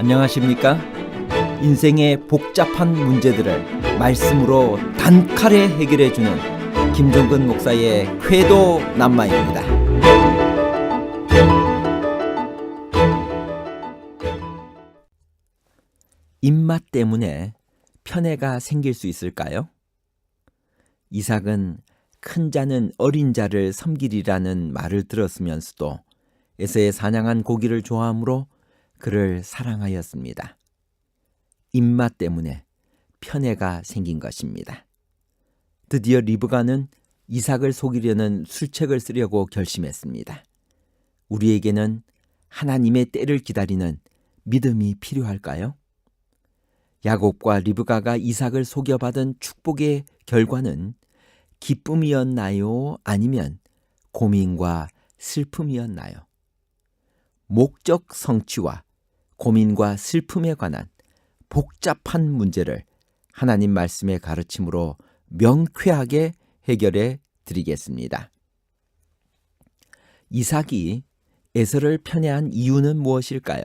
안녕하십니까? 인생의 복잡한 문제들을 말씀으로 단칼에 해결해주는 김종근 목사의 쾌도 남마입니다. 입맛 때문에 편애가 생길 수 있을까요? 이삭은 큰 자는 어린 자를 섬기리라는 말을 들었으면서도 에서의 사냥한 고기를 좋아하므로 그를 사랑하였습니다. 입맛 때문에 편애가 생긴 것입니다. 드디어 리브가는 이삭을 속이려는 술책을 쓰려고 결심했습니다. 우리에게는 하나님의 때를 기다리는 믿음이 필요할까요? 야곱과 리브가가 이삭을 속여받은 축복의 결과는 기쁨이었나요? 아니면 고민과 슬픔이었나요? 목적 성취와 고민과 슬픔에 관한 복잡한 문제를 하나님 말씀의 가르침으로 명쾌하게 해결해 드리겠습니다. 이삭이 에서를 편애한 이유는 무엇일까요?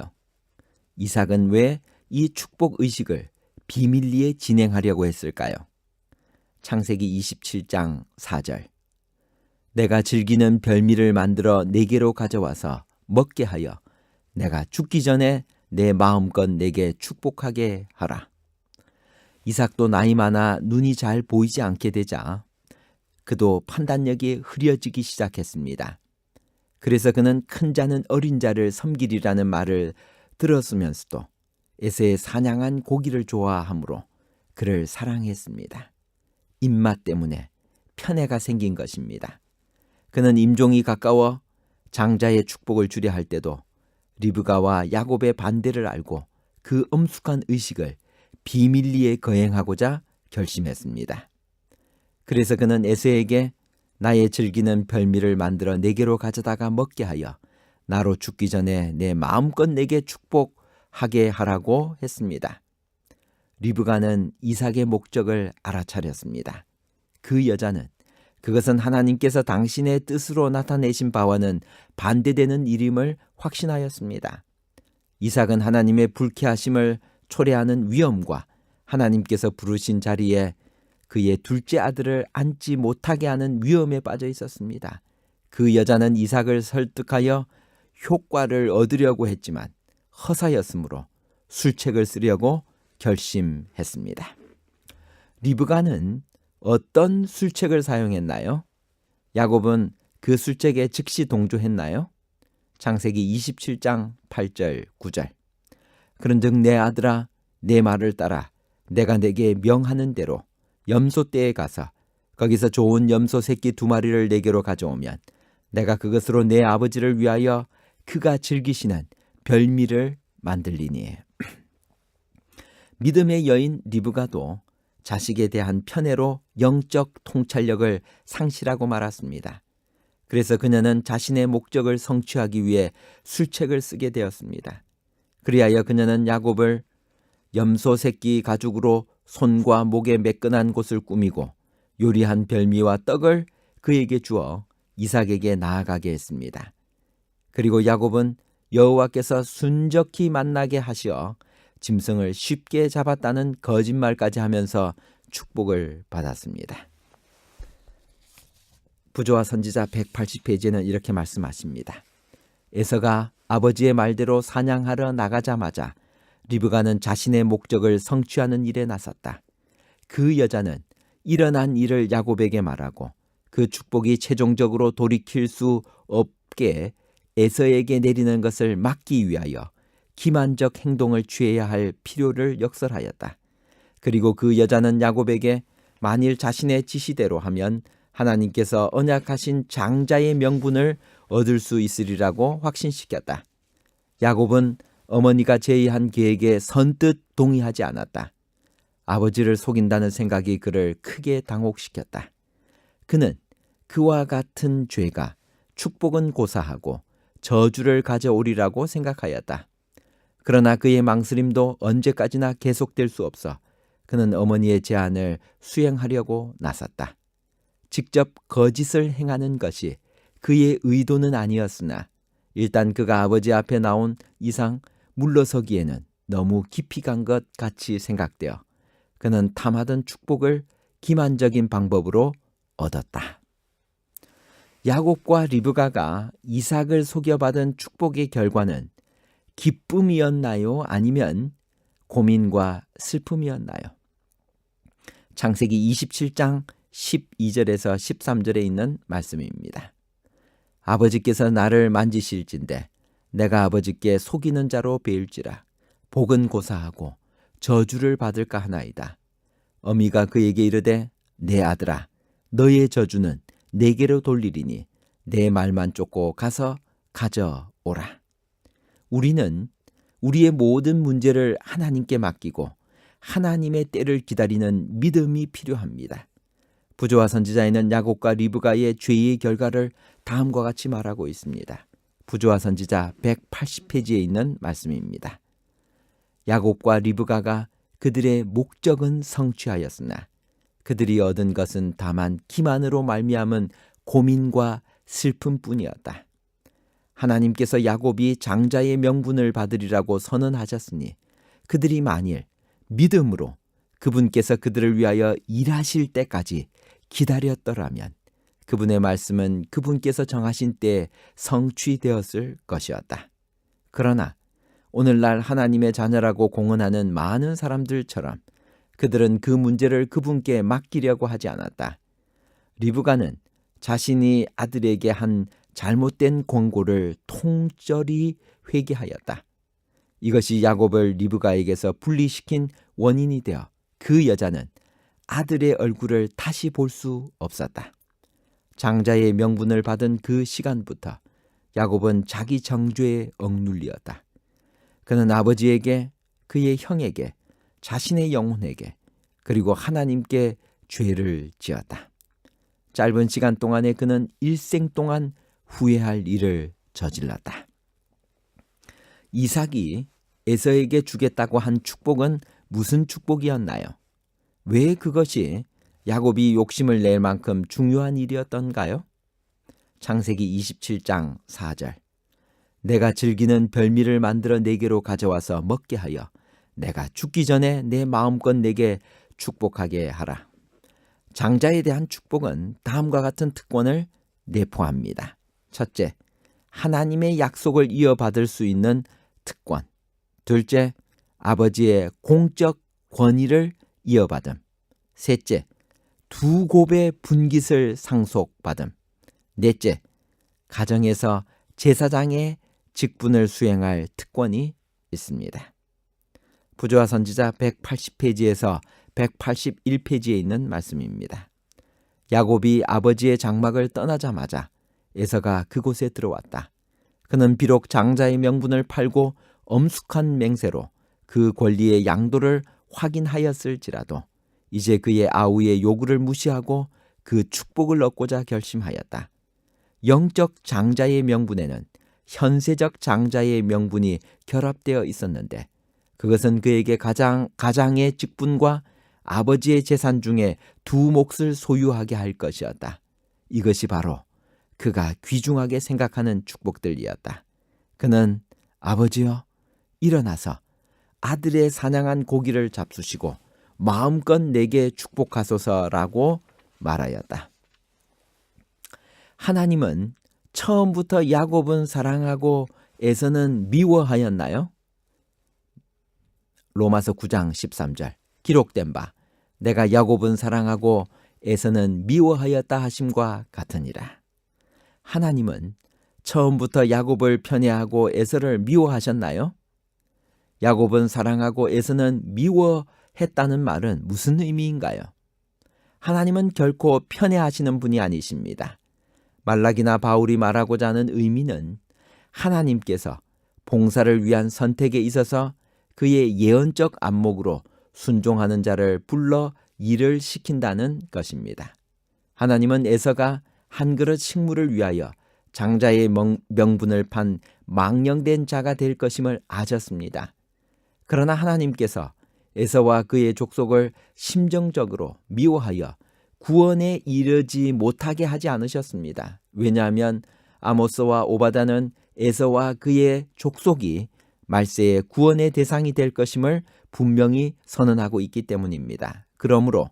이삭은 왜 이 축복 의식을 비밀리에 진행하려고 했을까요? 창세기 27장 4절. 내가 즐기는 별미를 만들어 내게로 가져와서 먹게 하여 내가 죽기 전에 내 마음껏 내게 축복하게 하라. 이삭도 나이 많아 눈이 잘 보이지 않게 되자 그도 판단력이 흐려지기 시작했습니다. 그래서 그는 큰 자는 어린 자를 섬기리라는 말을 들었으면서도 에서의 사냥한 고기를 좋아하므로 그를 사랑했습니다. 입맛 때문에 편애가 생긴 것입니다. 그는 임종이 가까워 장자의 축복을 주려 할 때도 리브가와 야곱의 반대를 알고 그 엄숙한 의식을 비밀리에 거행하고자 결심했습니다. 그래서 그는 에서에게 나의 즐기는 별미를 만들어 내게로 가져다가 먹게 하여 나로 죽기 전에 내 마음껏 내게 축복하게 하라고 했습니다. 리브가는 이삭의 목적을 알아차렸습니다. 그 여자는 그것은 하나님께서 당신의 뜻으로 나타내신 바와는 반대되는 일임을 확신하였습니다. 이삭은 하나님의 불쾌하심을 초래하는 위험과 하나님께서 부르신 자리에 그의 둘째 아들을 앉지 못하게 하는 위험에 빠져 있었습니다. 그 여자는 이삭을 설득하여 효과를 얻으려고 했지만 허사였으므로 술책을 쓰려고 결심했습니다. 리브가는 어떤 술책을 사용했나요? 야곱은 그 술책에 즉시 동조했나요? 창세기 27장 8절 9절. 그런즉 내 아들아 내 말을 따라 내가 내게 명하는 대로 염소떼에 가서 거기서 좋은 염소 새끼 2마리를 내게로 가져오면 내가 그것으로 내 아버지를 위하여 그가 즐기시는 별미를 만들리니. 믿음의 여인 리브가도 자식에 대한 편애로 영적 통찰력을 상실하고 말았습니다. 그래서 그녀는 자신의 목적을 성취하기 위해 술책을 쓰게 되었습니다. 그리하여 그녀는 야곱을 염소 새끼 가죽으로 손과 목에 매끈한 곳을 꾸미고 요리한 별미와 떡을 그에게 주어 이삭에게 나아가게 했습니다. 그리고 야곱은 여호와께서 순적히 만나게 하시어 짐승을 쉽게 잡았다는 거짓말까지 하면서 축복을 받았습니다. 부조와 선지자 180페이지에는 이렇게 말씀하십니다. 에서가 아버지의 말대로 사냥하러 나가자마자 리브가는 자신의 목적을 성취하는 일에 나섰다. 그 여자는 일어난 일을 야곱에게 말하고 그 축복이 최종적으로 돌이킬 수 없게 에서에게 내리는 것을 막기 위하여 기만적 행동을 취해야 할 필요를 역설하였다. 그리고 그 여자는 야곱에게 만일 자신의 지시대로 하면 하나님께서 언약하신 장자의 명분을 얻을 수 있으리라고 확신시켰다. 야곱은 어머니가 제의한 계획에 선뜻 동의하지 않았다. 아버지를 속인다는 생각이 그를 크게 당혹시켰다. 그는 그와 같은 죄가 축복은 고사하고 저주를 가져오리라고 생각하였다. 그러나 그의 망설임도 언제까지나 계속될 수 없어 그는 어머니의 제안을 수행하려고 나섰다. 직접 거짓을 행하는 것이 그의 의도는 아니었으나 일단 그가 아버지 앞에 나온 이상 물러서기에는 너무 깊이 간 것 같이 생각되어 그는 탐하던 축복을 기만적인 방법으로 얻었다. 야곱과 리브가가 이삭을 속여받은 축복의 결과는 기쁨이었나요? 아니면 고민과 슬픔이었나요? 창세기 27장 12절에서 13절에 있는 말씀입니다. 아버지께서 나를 만지실진대 내가 아버지께 속이는 자로 배울지라 복은 고사하고 저주를 받을까 하나이다. 어미가 그에게 이르되 내 아들아 너의 저주는 내게로 돌리리니 내 말만 쫓고 가서 가져오라. 우리는 우리의 모든 문제를 하나님께 맡기고 하나님의 때를 기다리는 믿음이 필요합니다. 부조와 선지자에는 야곱과 리브가의 죄의 결과를 다음과 같이 말하고 있습니다. 부조와 선지자 180페이지에 있는 말씀입니다. 야곱과 리브가가 그들의 목적은 성취하였으나 그들이 얻은 것은 다만 기만으로 말미암은 고민과 슬픔뿐이었다. 하나님께서 야곱이 장자의 명분을 받으리라고 선언하셨으니 그들이 만일 믿음으로 그분께서 그들을 위하여 일하실 때까지 기다렸더라면 그분의 말씀은 그분께서 정하신 때에 성취되었을 것이었다. 그러나 오늘날 하나님의 자녀라고 공언하는 많은 사람들처럼 그들은 그 문제를 그분께 맡기려고 하지 않았다. 리브가는 자신이 아들에게 한 잘못된 권고를 통절히 회개하였다. 이것이 야곱을 리브가에게서 분리시킨 원인이 되어 그 여자는 아들의 얼굴을 다시 볼 수 없었다. 장자의 명분을 받은 그 시간부터 야곱은 자기 정죄에 억눌리었다. 그는 아버지에게, 그의 형에게, 자신의 영혼에게, 그리고 하나님께 죄를 지었다. 짧은 시간 동안에 그는 일생 동안 후회할 일을 저질렀다. 이삭이 에서에게 주겠다고 한 축복은 무슨 축복이었나요? 왜 그것이 야곱이 욕심을 낼 만큼 중요한 일이었던가요? 창세기 27장 4절 내가 즐기는 별미를 만들어 내게로 가져와서 먹게 하여 내가 죽기 전에 내 마음껏 내게 축복하게 하라. 장자에 대한 축복은 다음과 같은 특권을 내포합니다. 첫째, 하나님의 약속을 이어받을 수 있는 특권. 둘째, 아버지의 공적 권위를 이어받음. 셋째, 두 곱의 분깃을 상속받음. 넷째, 가정에서 제사장의 직분을 수행할 특권이 있습니다. 부조와 선지자 180페이지에서 181페이지에 있는 말씀입니다. 야곱이 아버지의 장막을 떠나자마자 에서가 그곳에 들어왔다. 그는 비록 장자의 명분을 팔고 엄숙한 맹세로 그 권리의 양도를 확인하였을지라도 이제 그의 아우의 요구를 무시하고 그 축복을 얻고자 결심하였다. 영적 장자의 명분에는 현세적 장자의 명분이 결합되어 있었는데 그것은 그에게 가장의 직분과 아버지의 재산 중에 두 몫을 소유하게 할 것이었다. 이것이 바로 그가 귀중하게 생각하는 축복들이었다. 그는 아버지여 일어나서 아들의 사냥한 고기를 잡수시고 마음껏 내게 축복하소서라고 말하였다. 하나님은 처음부터 야곱은 사랑하고 에서는 미워하였나요? 로마서 9장 13절 기록된 바 내가 야곱은 사랑하고 에서는 미워하였다 하심과 같으니라. 하나님은 처음부터 야곱을 편애하고 에서를 미워하셨나요? 야곱은 사랑하고 에서는 미워했다는 말은 무슨 의미인가요? 하나님은 결코 편애하시는 분이 아니십니다. 말라기나 바울이 말하고자 하는 의미는 하나님께서 봉사를 위한 선택에 있어서 그의 예언적 안목으로 순종하는 자를 불러 일을 시킨다는 것입니다. 하나님은 에서가 한 그릇 식물을 위하여 장자의 명분을 판 망령된 자가 될 것임을 아셨습니다. 그러나 하나님께서 에서와 그의 족속을 심정적으로 미워하여 구원에 이르지 못하게 하지 않으셨습니다. 왜냐하면 아모스와 오바다는 에서와 그의 족속이 말세의 구원의 대상이 될 것임을 분명히 선언하고 있기 때문입니다. 그러므로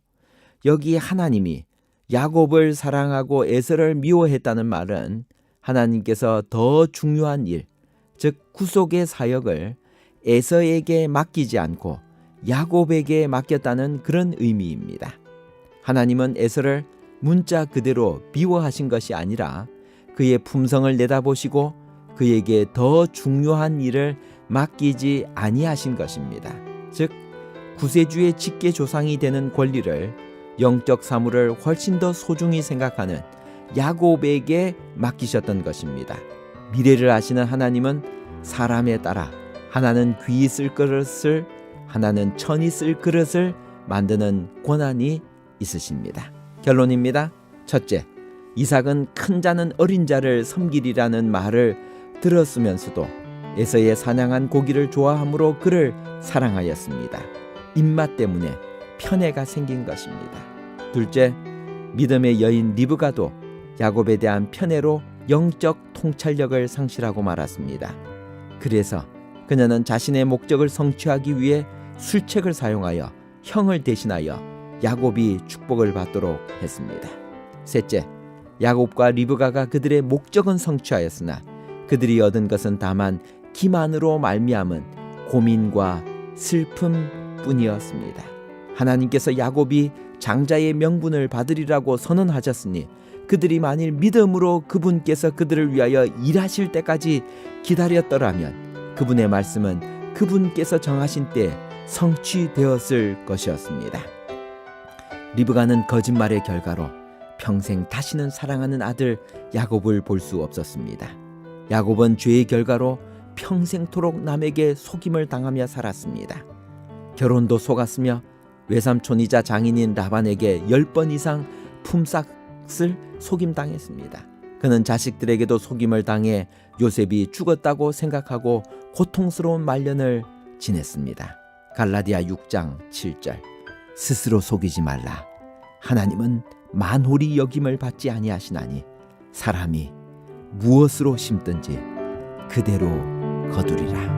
여기 하나님이 야곱을 사랑하고 에서를 미워했다는 말은 하나님께서 더 중요한 일, 즉 구속의 사역을 에서에게 맡기지 않고 야곱에게 맡겼다는 그런 의미입니다. 하나님은 에서를 문자 그대로 미워하신 것이 아니라 그의 품성을 내다보시고 그에게 더 중요한 일을 맡기지 아니하신 것입니다. 즉 구세주의 직계 조상이 되는 권리를, 영적 사물을 훨씬 더 소중히 생각하는 야곱에게 맡기셨던 것입니다. 미래를 아시는 하나님은 사람에 따라 하나는 귀히 쓸 그릇을, 하나는 천히 쓸 그릇을 만드는 권한이 있으십니다. 결론입니다. 첫째, 이삭은 큰 자는 어린 자를 섬기리라는 말을 들었으면서도 에서의 사냥한 고기를 좋아함으로 그를 사랑하였습니다. 입맛 때문에 편애가 생긴 것입니다. 둘째, 믿음의 여인 리브가도 야곱에 대한 편애로 영적 통찰력을 상실하고 말았습니다. 그래서 그녀는 자신의 목적을 성취하기 위해 술책을 사용하여 형을 대신하여 야곱이 축복을 받도록 했습니다. 셋째, 야곱과 리브가가 그들의 목적은 성취하였으나 그들이 얻은 것은 다만 기만으로 말미암은 고민과 슬픔 뿐이었습니다. 하나님께서 야곱이 장자의 명분을 받으리라고 선언하셨으니 그들이 만일 믿음으로 그분께서 그들을 위하여 일하실 때까지 기다렸더라면 그분의 말씀은 그분께서 정하신 때에 성취되었을 것이었습니다. 리브가는 거짓말의 결과로 평생 다시는 사랑하는 아들 야곱을 볼 수 없었습니다. 야곱은 죄의 결과로 평생토록 남에게 속임을 당하며 살았습니다. 결혼도 속았으며 외삼촌이자 장인인 라반에게 10번 이상 품삯을 속임당했습니다. 그는 자식들에게도 속임을 당해 요셉이 죽었다고 생각하고 고통스러운 말년을 지냈습니다. 갈라디아 6장 7절, 스스로 속이지 말라. 하나님은 만홀히 여김을 받지 아니하시나니 사람이 무엇으로 심든지 그대로 거두리라.